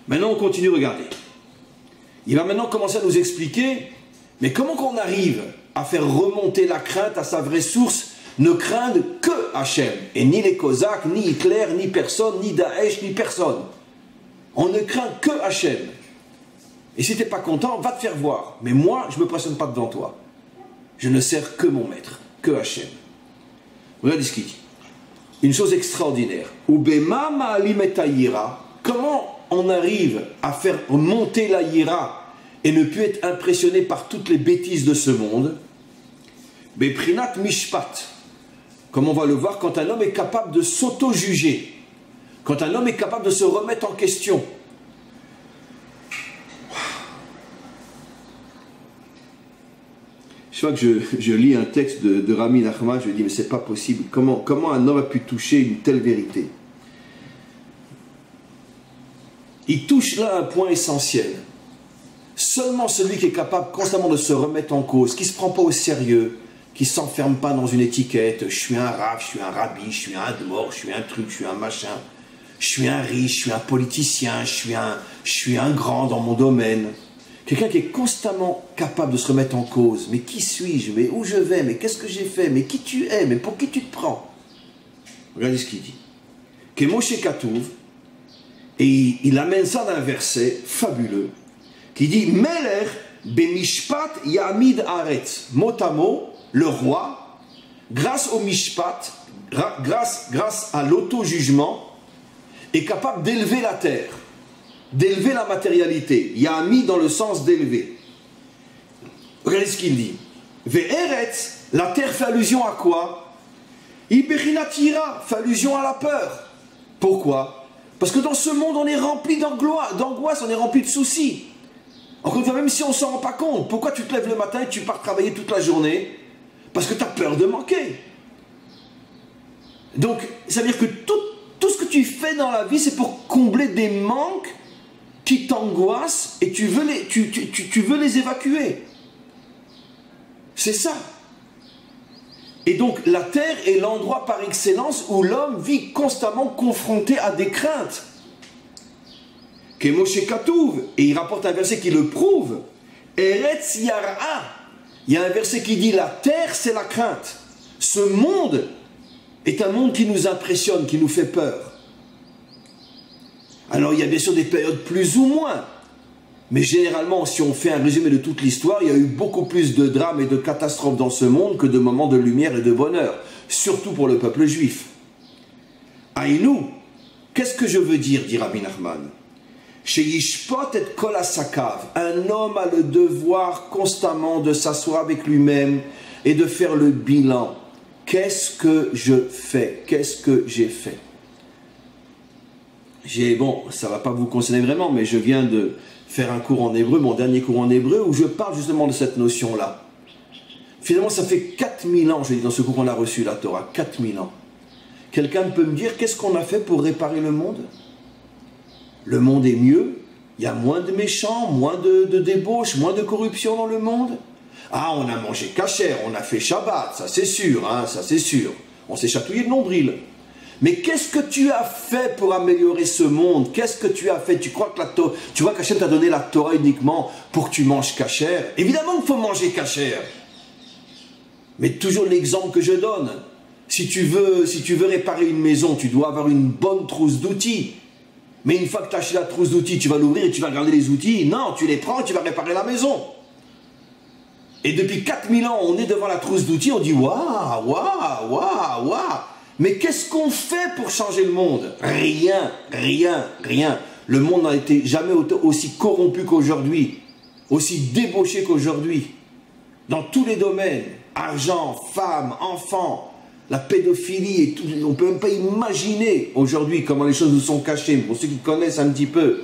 Maintenant, on continue, regardez. Il va maintenant commencer à nous expliquer, mais comment qu'on arrive à faire remonter la crainte à sa vraie source, ne craindre que Hachem, et ni les Cosaques, ni Hitler, ni personne, ni Daesh, ni personne. On ne craint que Hachem. Et si tu n'es pas content, va te faire voir. Mais moi, je ne me pressionne pas devant toi. Je ne sers que mon maître, que Hachem. Regardez ce qu'il dit. Une chose extraordinaire. Ubema ma'alim et hayira. Comment on arrive à faire monter la hiéra et ne plus être impressionné par toutes les bêtises de ce monde, Beprinat Mishpat, comme on va le voir, quand un homme est capable de s'auto-juger, quand un homme est capable de se remettre en question. Chaque fois que je lis un texte de Rami Nachman, je me dis mais c'est pas possible, comment un homme a pu toucher une telle vérité? Il touche là un point essentiel. Seulement celui qui est capable constamment de se remettre en cause, qui ne se prend pas au sérieux, qui ne s'enferme pas dans une étiquette, je suis un rab, je suis un rabbi, je suis un admor, je suis un truc, je suis un machin, je suis un riche, je suis un politicien, je suis un grand dans mon domaine. Quelqu'un qui est constamment capable de se remettre en cause. Mais qui suis-je? Mais où je vais? Mais qu'est-ce que j'ai fait? Mais qui tu es? Mais pour qui tu te prends? Regardez ce qu'il dit. Que Moshe Katouv, et il amène ça d'un verset fabuleux, qui dit Meler bemishpat yamid aretz. Mot à mot, le roi, grâce au mishpat, grâce à l'auto-jugement, est capable d'élever la terre, d'élever la matérialité. Yamid dans le sens d'élever. Regardez ce qu'il dit. Ve'eretz, la terre fait allusion à quoi? Iberinatira, fait allusion à la peur. Pourquoi? Parce que dans ce monde, on est rempli d'angoisse, on est rempli de soucis. Encore une fois, même si on ne s'en rend pas compte, pourquoi tu te lèves le matin et tu pars travailler toute la journée? Parce que tu as peur de manquer. Donc, ça veut dire que tout ce que tu fais dans la vie, c'est pour combler des manques qui t'angoissent et tu veux les évacuer. C'est ça. Et donc, la terre est l'endroit par excellence où l'homme vit constamment confronté à des craintes. Que Moshe Katouv, et il rapporte un verset qui le prouve, Eretz Yara. Il y a un verset qui dit la terre, c'est la crainte. Ce monde est un monde qui nous impressionne, qui nous fait peur. Alors, il y a bien sûr des périodes plus ou moins. Mais généralement, si on fait un résumé de toute l'histoire, il y a eu beaucoup plus de drames et de catastrophes dans ce monde que de moments de lumière et de bonheur. Surtout pour le peuple juif. Aïnou, qu'est-ce que je veux dire, dit Rabbi Nachman? Chez Yishpot et Kol Asakav, un homme a le devoir constamment de s'asseoir avec lui-même et de faire le bilan. Qu'est-ce que je fais? Qu'est-ce que j'ai fait? Bon, ça ne va pas vous concerner vraiment, mais je viens de faire un cours en hébreu, mon dernier cours en hébreu, où je parle justement de cette notion-là. Finalement, ça fait 4000 ans, je dis dans ce cours qu'on a reçu la Torah, 4000 ans. Quelqu'un peut me dire, qu'est-ce qu'on a fait pour réparer le monde? Le monde est mieux, il y a moins de méchants, moins de débauches, moins de corruption dans le monde. Ah, on a mangé kasher, on a fait Shabbat, ça c'est sûr, hein, ça c'est sûr. On s'est chatouillé le nombril. Mais qu'est-ce que tu as fait pour améliorer ce monde? Qu'est-ce que tu as fait? Tu crois qu'Hachem t'a donné la Torah uniquement pour que tu manges kasher? Évidemment qu'il faut manger kasher. Mais toujours l'exemple que je donne. Si tu veux réparer une maison, tu dois avoir une bonne trousse d'outils. Mais une fois que tu as acheté la trousse d'outils, tu vas l'ouvrir et tu vas regarder les outils. Non, tu les prends et tu vas réparer la maison. Et depuis 4000 ans, on est devant la trousse d'outils, on dit waouh, waouh, waouh, waouh. Mais qu'est-ce qu'on fait pour changer le monde? Rien, rien, rien. Le monde n'a été jamais aussi corrompu qu'aujourd'hui, aussi débauché qu'aujourd'hui. Dans tous les domaines, argent, femmes, enfants, la pédophilie, et tout, on ne peut même pas imaginer aujourd'hui comment les choses nous sont cachées. Pour ceux qui connaissent un petit peu,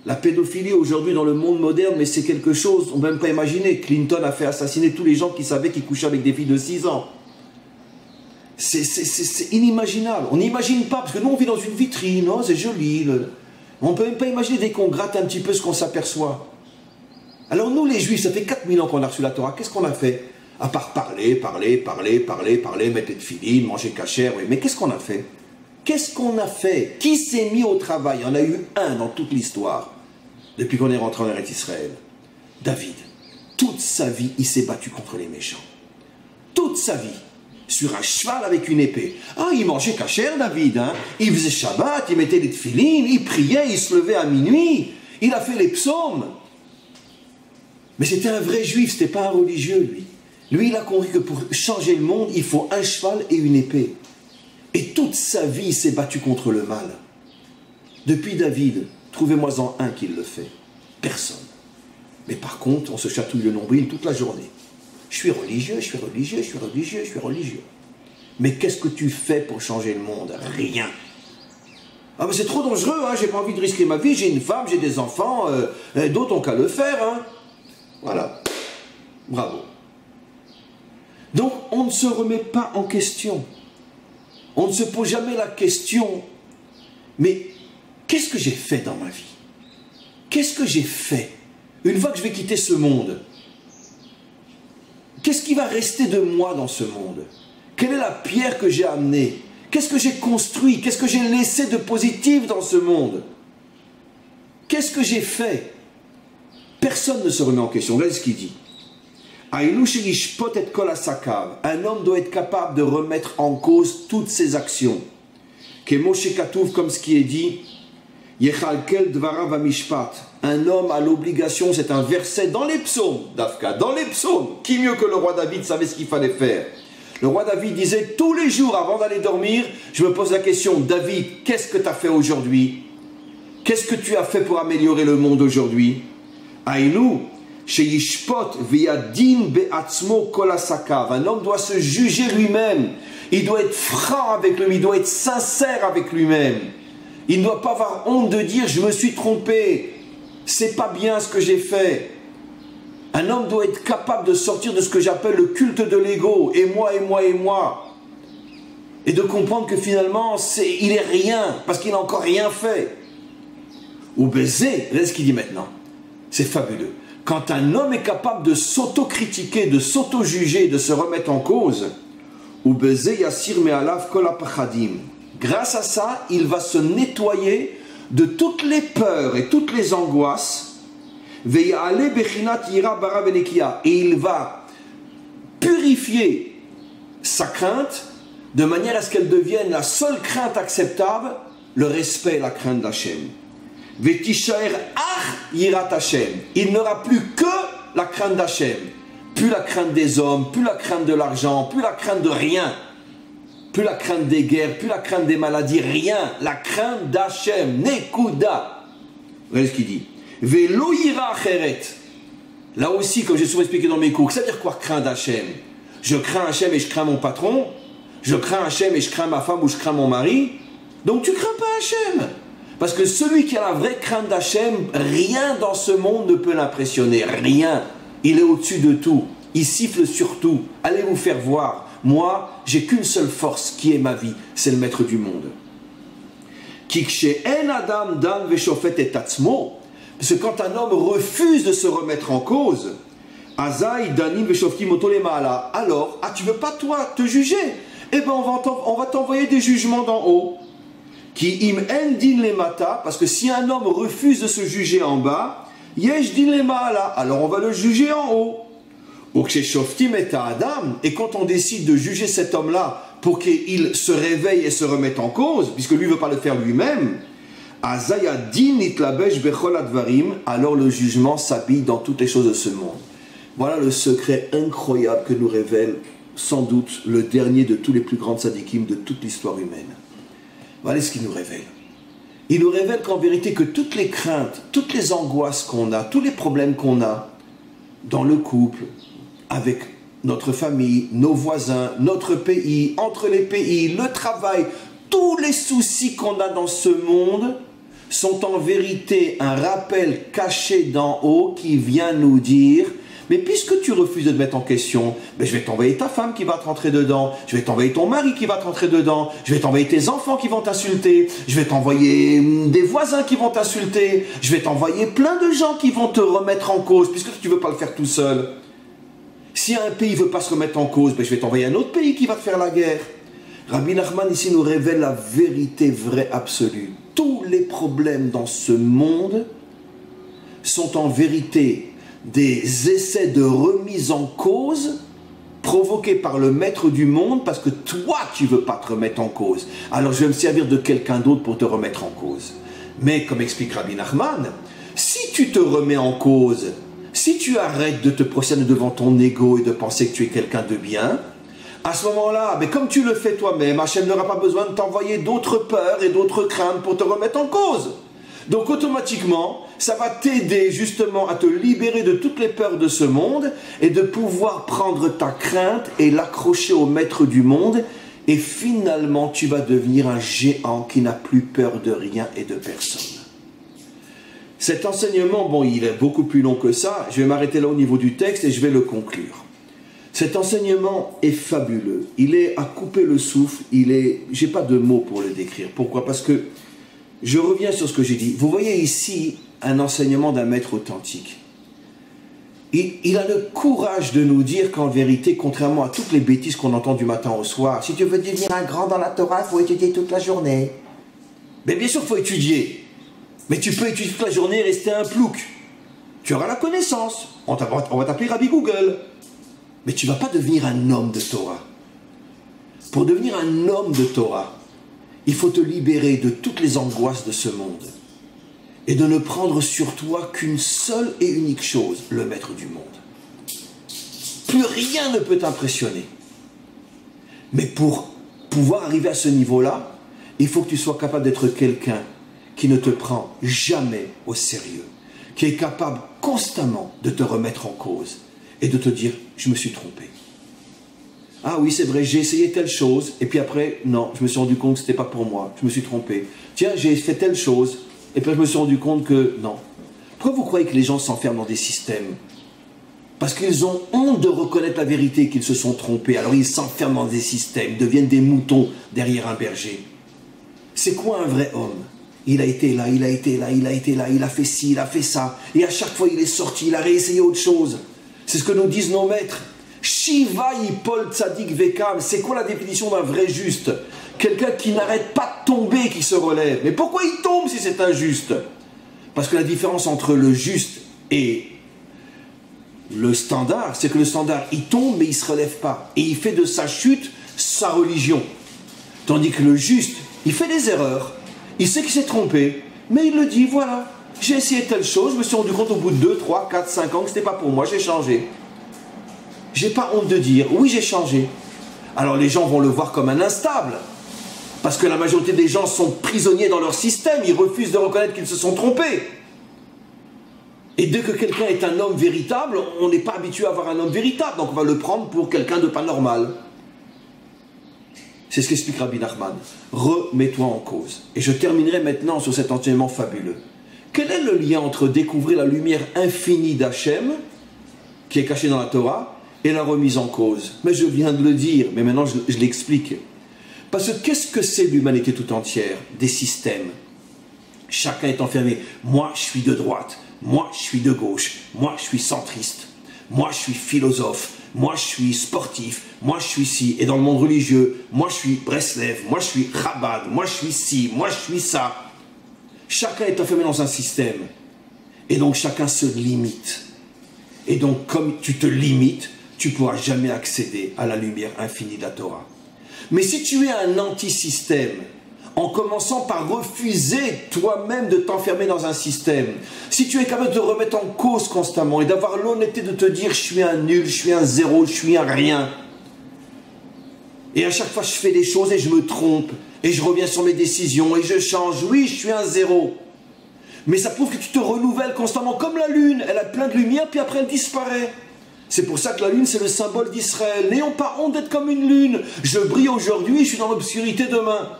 la pédophilie aujourd'hui dans le monde moderne, mais c'est quelque chose, on ne peut même pas imaginer. Clinton a fait assassiner tous les gens qui savaient qu'il couchait avec des filles de 6 ans. C'est inimaginable. On n'imagine pas, parce que nous on vit dans une vitrine, oh, c'est joli. On ne peut même pas imaginer dès qu'on gratte un petit peu ce qu'on s'aperçoit. Alors nous les Juifs, ça fait 4000 ans qu'on a reçu la Torah, qu'est-ce qu'on a fait? À part parler, mettre des tefilines, manger kasher, oui. Mais qu'est-ce qu'on a fait? Qu'est-ce qu'on a fait? Qui s'est mis au travail? Il y en a eu un dans toute l'histoire, depuis qu'on est rentré en Eretz Israël. David. Toute sa vie, il s'est battu contre les méchants. Toute sa vie. Sur un cheval avec une épée. Ah, il mangeait kasher, David, hein. Il faisait Shabbat, il mettait des tefilines, il priait, il se levait à minuit. Il a fait les psaumes. Mais c'était un vrai juif, c'était pas un religieux, lui. Lui, il a compris que pour changer le monde, il faut un cheval et une épée. Et toute sa vie, il s'est battu contre le mal. Depuis David, trouvez-moi-en un qui le fait. Personne. Mais par contre, on se chatouille le nombril toute la journée. Je suis religieux, je suis religieux, je suis religieux, je suis religieux. Mais qu'est-ce que tu fais pour changer le monde? Rien. Ah mais c'est trop dangereux, hein, j'ai pas envie de risquer ma vie, j'ai une femme, j'ai des enfants, d'autres ont qu'à le faire. Hein. Voilà. Bravo. Donc on ne se remet pas en question. On ne se pose jamais la question, mais qu'est-ce que j'ai fait dans ma vie? Qu'est-ce que j'ai fait une fois que je vais quitter ce monde? Qu'est-ce qui va rester de moi dans ce monde? Quelle est la pierre que j'ai amenée? Qu'est-ce que j'ai construit? Qu'est-ce que j'ai laissé de positif dans ce monde? Qu'est-ce que j'ai fait? Personne ne se remet en question. Regardez ce qu'il dit. Un homme doit être capable de remettre en cause toutes ses actions. Comme ce qui est dit, un homme a l'obligation, c'est un verset dans les psaumes, Dafka, dans les psaumes. Qui mieux que le roi David savait ce qu'il fallait faire? Le roi David disait tous les jours avant d'aller dormir, je me pose la question, David, qu'est-ce que tu as fait aujourd'hui? Qu'est-ce que tu as fait pour améliorer le monde aujourd'hui? Aïnou, chez Yishpot, Viadin Be'atzmo Kolasakav. Un homme doit se juger lui-même. Il doit être franc avec lui, il doit être sincère avec lui-même. Il ne doit pas avoir honte de dire je me suis trompé, c'est pas bien ce que j'ai fait. Un homme doit être capable de sortir de ce que j'appelle le culte de l'ego, et moi, et moi, et moi. Et de comprendre que finalement, il est rien, parce qu'il n'a encore rien fait. Ou baiser, c'est ce qu'il dit maintenant. C'est fabuleux. Quand un homme est capable de s'auto-critiquer, de s'auto-juger, de se remettre en cause, ou baiser yassir me'alav kol hapachadim. Grâce à ça, il va se nettoyer de toutes les peurs et toutes les angoisses. Et il va purifier sa crainte de manière à ce qu'elle devienne la seule crainte acceptable, le respect et la crainte d'Hachem. Il n'aura plus que la crainte d'Hachem, plus la crainte des hommes, plus la crainte de l'argent, plus la crainte de rien, plus la crainte des guerres, plus la crainte des maladies, rien, la crainte d'Hachem, Nekuda. Vous voyez ce qu'il dit? Velo ira acheret. Là aussi, comme j'ai souvent expliqué dans mes cours, ça veut dire quoi craindre Hachem? Je crains Hachem et je crains mon patron, je crains Hachem et je crains ma femme ou je crains mon mari. Donc tu crains pas Hachem. Parce que celui qui a la vraie crainte d'Hachem, rien dans ce monde ne peut l'impressionner, rien. Il est au-dessus de tout, il siffle sur tout. Allez vous faire voir. Moi, j'ai qu'une seule force qui est ma vie, c'est le maître du monde. Parce que quand un homme refuse de se remettre en cause, alors, tu veux pas toi te juger? Eh bien on va t'envoyer des jugements d'en haut. Parce que si un homme refuse de se juger en bas, alors on va le juger en haut. Et quand on décide de juger cet homme-là pour qu'il se réveille et se remette en cause, puisque lui ne veut pas le faire lui-même, alors le jugement s'habille dans toutes les choses de ce monde. Voilà le secret incroyable que nous révèle sans doute le dernier de tous les plus grands tzadikim de toute l'histoire humaine. Voilà ce qu'il nous révèle. Il nous révèle qu'en vérité que toutes les craintes, toutes les angoisses qu'on a, tous les problèmes qu'on a dans le couple, avec notre famille, nos voisins, notre pays, entre les pays, le travail, tous les soucis qu'on a dans ce monde sont en vérité un rappel caché d'en haut qui vient nous dire « Mais puisque tu refuses de te mettre en question, ben je vais t'envoyer ta femme qui va te rentrer dedans, je vais t'envoyer ton mari qui va te rentrer dedans, je vais t'envoyer tes enfants qui vont t'insulter, je vais t'envoyer des voisins qui vont t'insulter, je vais t'envoyer plein de gens qui vont te remettre en cause, puisque tu ne veux pas le faire tout seul. Si un pays ne veut pas se remettre en cause, ben je vais t'envoyer un autre pays qui va te faire la guerre. » Rabbi Nachman ici nous révèle la vérité vraie absolue. Tous les problèmes dans ce monde sont en vérité des essais de remise en cause provoqués par le maître du monde parce que toi tu ne veux pas te remettre en cause. Alors je vais me servir de quelqu'un d'autre pour te remettre en cause. Mais comme explique Rabbi Nachman, si tu te remets en cause, si tu arrêtes de te prosterner devant ton ego et de penser que tu es quelqu'un de bien, à ce moment-là, mais comme tu le fais toi-même, Hachem n'aura pas besoin de t'envoyer d'autres peurs et d'autres craintes pour te remettre en cause. Donc automatiquement, ça va t'aider justement à te libérer de toutes les peurs de ce monde et de pouvoir prendre ta crainte et l'accrocher au maître du monde. Et finalement, tu vas devenir un géant qui n'a plus peur de rien et de personne. Cet enseignement, bon, il est beaucoup plus long que ça. Je vais m'arrêter là au niveau du texte et je vais le conclure. Cet enseignement est fabuleux. Il est à couper le souffle. J'ai pas de mots pour le décrire. Pourquoi? Parce que je reviens sur ce que j'ai dit. Vous voyez ici un enseignement d'un maître authentique. Il a le courage de nous dire qu'en vérité, contrairement à toutes les bêtises qu'on entend du matin au soir, si tu veux devenir un grand dans la Torah, il faut étudier toute la journée. Mais bien sûr qu'il faut étudier. Mais tu peux étudier toute la journée et rester un plouc. Tu auras la connaissance. On va t'appeler Rabbi Google. Mais tu ne vas pas devenir un homme de Torah. Pour devenir un homme de Torah, il faut te libérer de toutes les angoisses de ce monde et de ne prendre sur toi qu'une seule et unique chose, le maître du monde. Plus rien ne peut t'impressionner. Mais pour pouvoir arriver à ce niveau-là, il faut que tu sois capable d'être quelqu'un qui ne te prend jamais au sérieux, qui est capable constamment de te remettre en cause et de te dire « je me suis trompé ». Ah oui, c'est vrai, j'ai essayé telle chose, et puis après, non, je me suis rendu compte que ce n'était pas pour moi, je me suis trompé. Tiens, j'ai fait telle chose, et puis je me suis rendu compte que non. Pourquoi vous croyez que les gens s'enferment dans des systèmes? Parce qu'ils ont honte de reconnaître la vérité, qu'ils se sont trompés. Alors ils s'enferment dans des systèmes, deviennent des moutons derrière un berger. C'est quoi un vrai homme? Il a été là, il a été là, il a été là, il a fait ci, il a fait ça. Et à chaque fois il est sorti, il a réessayé autre chose. C'est ce que nous disent nos maîtres. Shiva Yipol Tzadik Vekam, c'est quoi la définition d'un vrai juste? Quelqu'un qui n'arrête pas de tomber, qui se relève. Mais pourquoi il tombe si c'est injuste? Parce que la différence entre le juste et le standard, c'est que le standard, il tombe mais il ne se relève pas. Et il fait de sa chute sa religion. Tandis que le juste, il fait des erreurs, il sait qu'il s'est trompé, mais il le dit, voilà, j'ai essayé telle chose, je me suis rendu compte au bout de 2, 3, 4, 5 ans que ce n'était pas pour moi, j'ai changé. J'ai pas honte de dire, oui j'ai changé. Alors les gens vont le voir comme un instable, parce que la majorité des gens sont prisonniers dans leur système, ils refusent de reconnaître qu'ils se sont trompés. Et dès que quelqu'un est un homme véritable, on n'est pas habitué à avoir un homme véritable, donc on va le prendre pour quelqu'un de pas normal. C'est ce qu'explique Rabbi Nachman. Remets-toi en cause. Et je terminerai maintenant sur cet enseignement fabuleux. Quel est le lien entre découvrir la lumière infinie d'Hachem, qui est cachée dans la Torah, et la remise en cause? Mais je viens de le dire, mais maintenant je l'explique. Parce que qu'est-ce que c'est l'humanité tout entière? Des systèmes. Chacun est enfermé. Moi, je suis de droite. Moi, je suis de gauche. Moi, je suis centriste. Moi, je suis philosophe. Moi, je suis sportif. Moi, je suis ci. Et dans le monde religieux, moi, je suis Breslev. Moi, je suis Chabad. Moi, je suis ci. Moi, je suis ça. Chacun est enfermé dans un système. Et donc, chacun se limite. Et donc, comme tu te limites, tu ne pourras jamais accéder à la lumière infinie de la Torah. Mais si tu es un anti-système, en commençant par refuser toi-même de t'enfermer dans un système, si tu es capable de te remettre en cause constamment et d'avoir l'honnêteté de te dire « je suis un nul, je suis un zéro, je suis un rien », et à chaque fois je fais des choses et je me trompe, et je reviens sur mes décisions et je change, oui je suis un zéro, mais ça prouve que tu te renouvelles constamment comme la lune, elle a plein de lumière puis après elle disparaît. C'est pour ça que la lune, c'est le symbole d'Israël. N'ayons pas honte d'être comme une lune. Je brille aujourd'hui, je suis dans l'obscurité demain.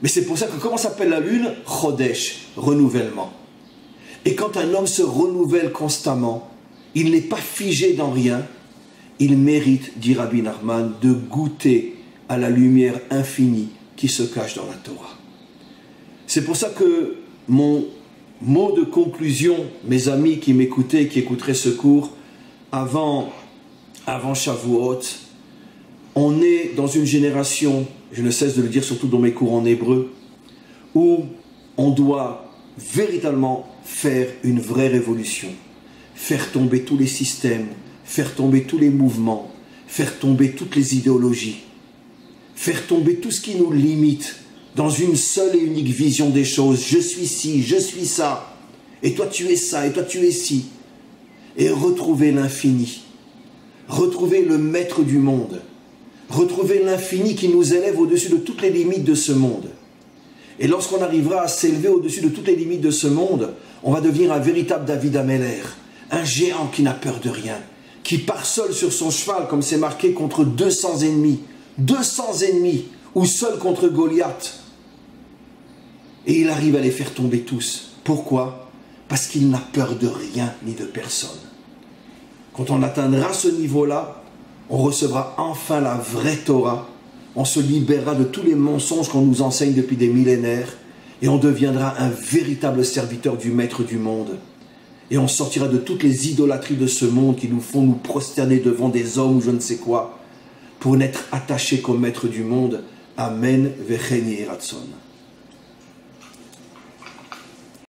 Mais c'est pour ça que comment s'appelle la lune? Chodesh, renouvellement. Et quand un homme se renouvelle constamment, il n'est pas figé dans rien, il mérite, dit Rabbi Nachman, de goûter à la lumière infinie qui se cache dans la Torah. C'est pour ça que mon mot de conclusion, mes amis qui m'écoutaient, qui écouteraient ce cours, avant Shavuot, on est dans une génération, je ne cesse de le dire surtout dans mes cours en hébreu, où on doit véritablement faire une vraie révolution, faire tomber tous les systèmes, faire tomber tous les mouvements, faire tomber toutes les idéologies, faire tomber tout ce qui nous limite dans une seule et unique vision des choses. Je suis ci, je suis ça, et toi tu es ça, et toi tu es ci. Et retrouver l'infini, retrouver le maître du monde, retrouver l'infini qui nous élève au-dessus de toutes les limites de ce monde. Et lorsqu'on arrivera à s'élever au-dessus de toutes les limites de ce monde, on va devenir un véritable David Ameller, un géant qui n'a peur de rien, qui part seul sur son cheval, comme c'est marqué, contre 200 ennemis. 200 ennemis, ou seul contre Goliath. Et il arrive à les faire tomber tous. Pourquoi? Parce qu'il n'a peur de rien ni de personne. Quand on atteindra ce niveau-là, on recevra enfin la vraie Torah. On se libérera de tous les mensonges qu'on nous enseigne depuis des millénaires et on deviendra un véritable serviteur du Maître du monde. Et on sortira de toutes les idolâtries de ce monde qui nous font nous prosterner devant des hommes ou je ne sais quoi pour n'être attachés qu'au Maître du monde. Amen. Vechen Yeh Ratzon.